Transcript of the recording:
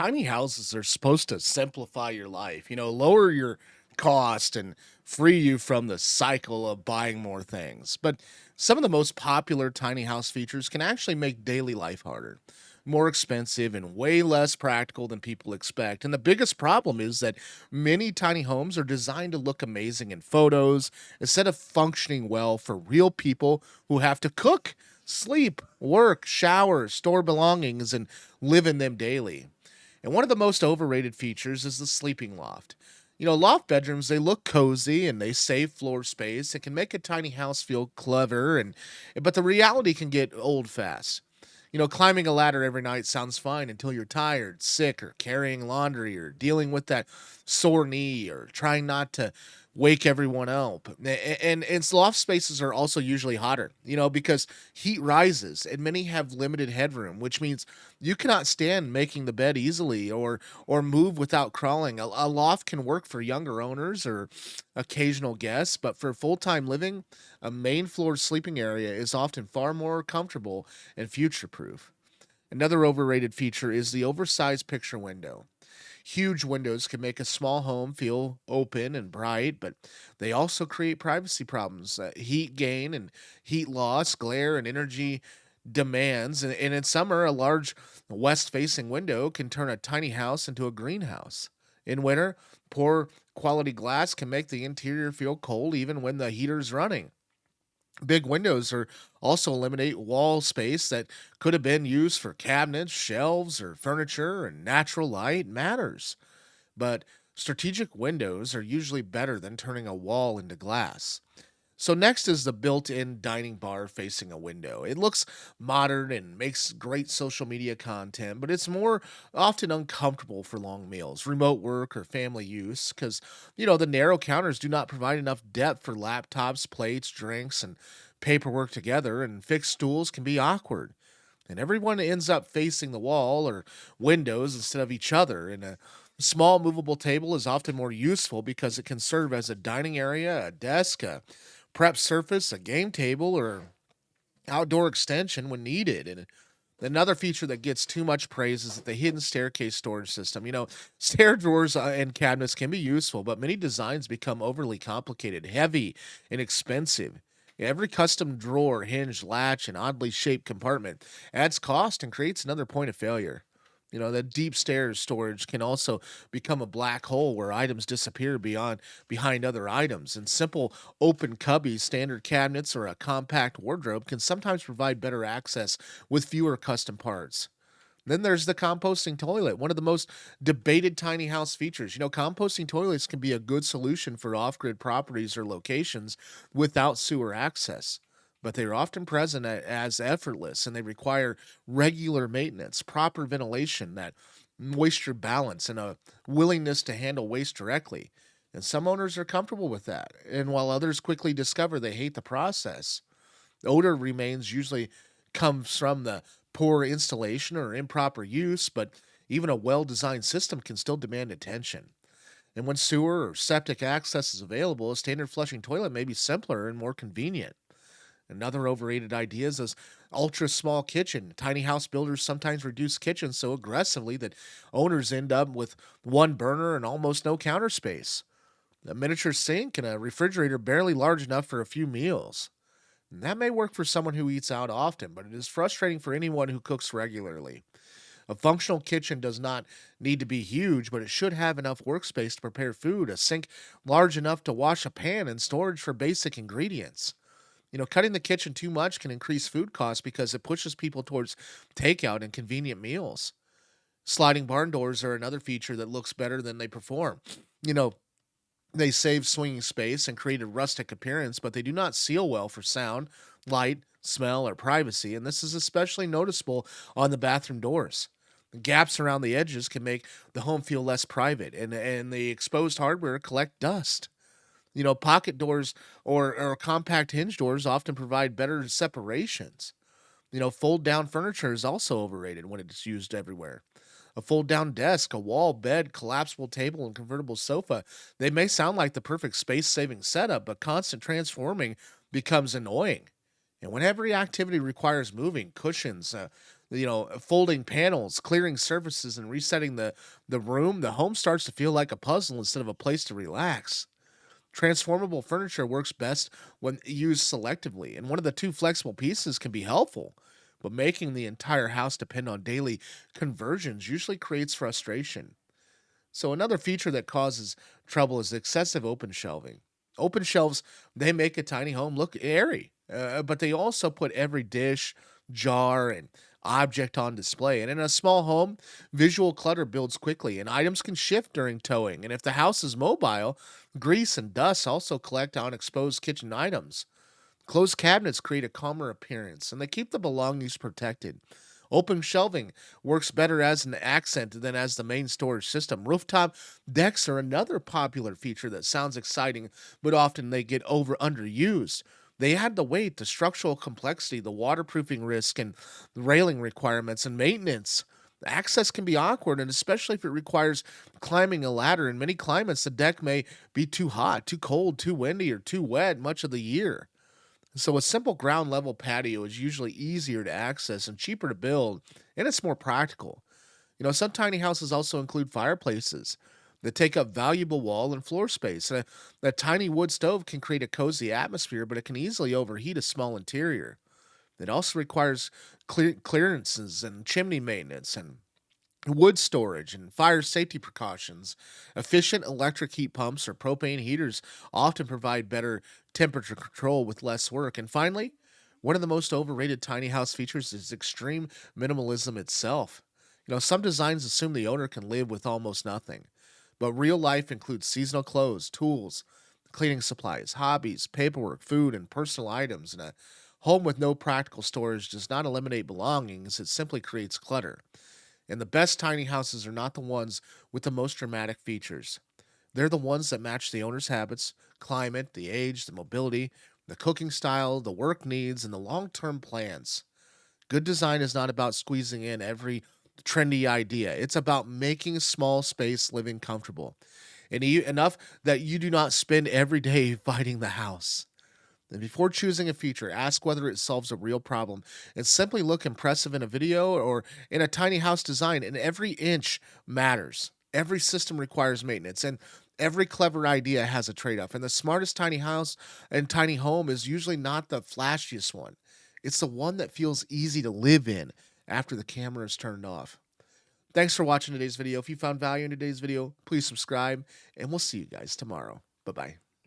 Tiny houses are supposed to simplify your life, lower your cost and free you from the cycle of buying more things. But some of the most popular tiny house features can actually make daily life harder, more expensive, and way less practical than people expect. And the biggest problem is that many tiny homes are designed to look amazing in photos instead of functioning well for real people who have to cook, sleep, work, shower, store belongings, and live in them daily. And one of the most overrated features is the sleeping loft. Loft bedrooms, they look cozy and they save floor space. It can make a tiny house feel clever but the reality can get old fast. Climbing a ladder every night sounds fine until you're tired, sick, or carrying laundry, or dealing with that sore knee, or trying not to wake everyone up. And loft spaces are also usually hotter, because heat rises and many have limited headroom, which means you cannot stand making the bed easily or move without crawling. A loft can work for younger owners or occasional guests, but for full-time living, a main floor sleeping area is often far more comfortable and future proof. Another overrated feature is the oversized picture window. Huge windows can make a small home feel open and bright, but they also create privacy problems, heat gain and heat loss, glare and energy demands. And in summer, a large west facing window can turn a tiny house into a greenhouse. In winter, poor quality glass can make the interior feel cold even when the heater's running. Big windows are also eliminate wall space that could have been used for cabinets, shelves, or furniture, and natural light matters. But strategic windows are usually better than turning a wall into glass. So next is the built-in dining bar facing a window. It looks modern and makes great social media content, but it's more often uncomfortable for long meals, remote work, or family use because, the narrow counters do not provide enough depth for laptops, plates, drinks, and paperwork together, and fixed stools can be awkward. And everyone ends up facing the wall or windows instead of each other. And a small movable table is often more useful because it can serve as a dining area, a desk, a prep surface, a game table, or outdoor extension when needed. And another feature that gets too much praise is the hidden staircase storage system. Stair drawers and cabinets can be useful, but many designs become overly complicated, heavy, and expensive. Every custom drawer, hinge, latch, and oddly shaped compartment adds cost and creates another point of failure. The deep stairs storage can also become a black hole where items disappear beyond behind other items. And simple open cubbies, standard cabinets, or a compact wardrobe can sometimes provide better access with fewer custom parts. Then there's the composting toilet, one of the most debated tiny house features. Composting toilets can be a good solution for off grid properties or locations without sewer access, but they are often present as effortless and they require regular maintenance, proper ventilation, that moisture balance, and a willingness to handle waste directly. And some owners are comfortable with that. And while others quickly discover they hate the process, odor remains usually comes from the poor installation or improper use, but even a well designed system can still demand attention. And when sewer or septic access is available, a standard flushing toilet may be simpler and more convenient. Another overrated idea is this ultra small kitchen. Tiny house builders sometimes reduce kitchens so aggressively that owners end up with one burner and almost no counter space. A miniature sink and a refrigerator barely large enough for a few meals. And that may work for someone who eats out often, but it is frustrating for anyone who cooks regularly. A functional kitchen does not need to be huge, but it should have enough workspace to prepare food, a sink large enough to wash a pan, and storage for basic ingredients. Cutting the kitchen too much can increase food costs because it pushes people towards takeout and convenient meals. Sliding barn doors are another feature that looks better than they perform. You know, they save swinging space and create a rustic appearance, but they do not seal well for sound, light, smell, or privacy, and this is especially noticeable on the bathroom doors. The gaps around the edges can make the home feel less private, and the exposed hardware collect dust. Pocket doors or compact hinge doors often provide better separations. Fold down furniture is also overrated when it's used everywhere. A fold down desk, a wall, bed, collapsible table, and convertible sofa, they may sound like the perfect space saving setup, but constant transforming becomes annoying. And when every activity requires moving, cushions, folding panels, clearing surfaces, and resetting the room, the home starts to feel like a puzzle instead of a place to relax. Transformable furniture works best when used selectively, and one of the two flexible pieces can be helpful. But making the entire house depend on daily conversions usually creates frustration. So another feature that causes trouble is excessive open shelving. Open shelves, they make a tiny home look airy, but they also put every dish, jar, and object on display. And in a small home, visual clutter builds quickly, and items can shift during towing. And if the house is mobile, grease and dust also collect on exposed kitchen items. Closed cabinets create a calmer appearance, and they keep the belongings protected. Open shelving works better as an accent than as the main storage system. Rooftop decks are another popular feature that sounds exciting, but often they get underused. They add the weight, the structural complexity, the waterproofing risk, and the railing requirements and maintenance. Access can be awkward, and especially if it requires climbing a ladder. In many climates, the deck may be too hot, too cold, too windy, or too wet much of the year. So a simple ground level patio is usually easier to access and cheaper to build, and it's more practical. Some tiny houses also include fireplaces that take up valuable wall and floor space. And a tiny wood stove can create a cozy atmosphere, but it can easily overheat a small interior. It also requires clearances and chimney maintenance and wood storage and fire safety precautions. Efficient electric heat pumps or propane heaters often provide better temperature control with less work. And finally, one of the most overrated tiny house features is extreme minimalism itself. Some designs assume the owner can live with almost nothing, but real life includes seasonal clothes, tools, cleaning supplies, hobbies, paperwork, food, and personal items. And a home with no practical storage does not eliminate belongings, it simply creates clutter. And the best tiny houses are not the ones with the most dramatic features. They're the ones that match the owner's habits, climate, the age, the mobility, the cooking style, the work needs, and the long term plans. Good design is not about squeezing in every trendy idea, it's about making small space living comfortable and enough that you do not spend every day fighting the house. And before choosing a feature, ask whether it solves a real problem and simply look impressive in a video or in a tiny house design. And every inch matters. Every system requires maintenance, and every clever idea has a trade off. And the smartest tiny house and tiny home is usually not the flashiest one, it's the one that feels easy to live in after the camera is turned off. Thanks for watching today's video. If you found value in today's video, please subscribe, and we'll see you guys tomorrow. Bye bye.